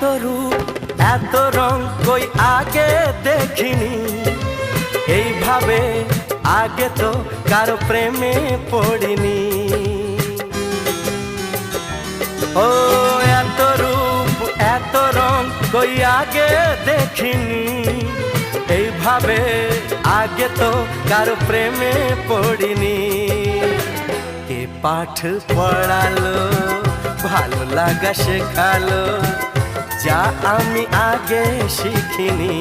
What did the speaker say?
রূপ এত রং কই আগে দেখিনি, এইভাবে আগে তো কারো প্রেমে পড়িনি। ও এত রূপ এত রং কই আগে দেখিনি, এইভাবে আগে তো কারো প্রেমে পড়িনি। কে পাঠ পড়ালো ভালো লাগা শেখালো, যা আমি আগে শিখিনি।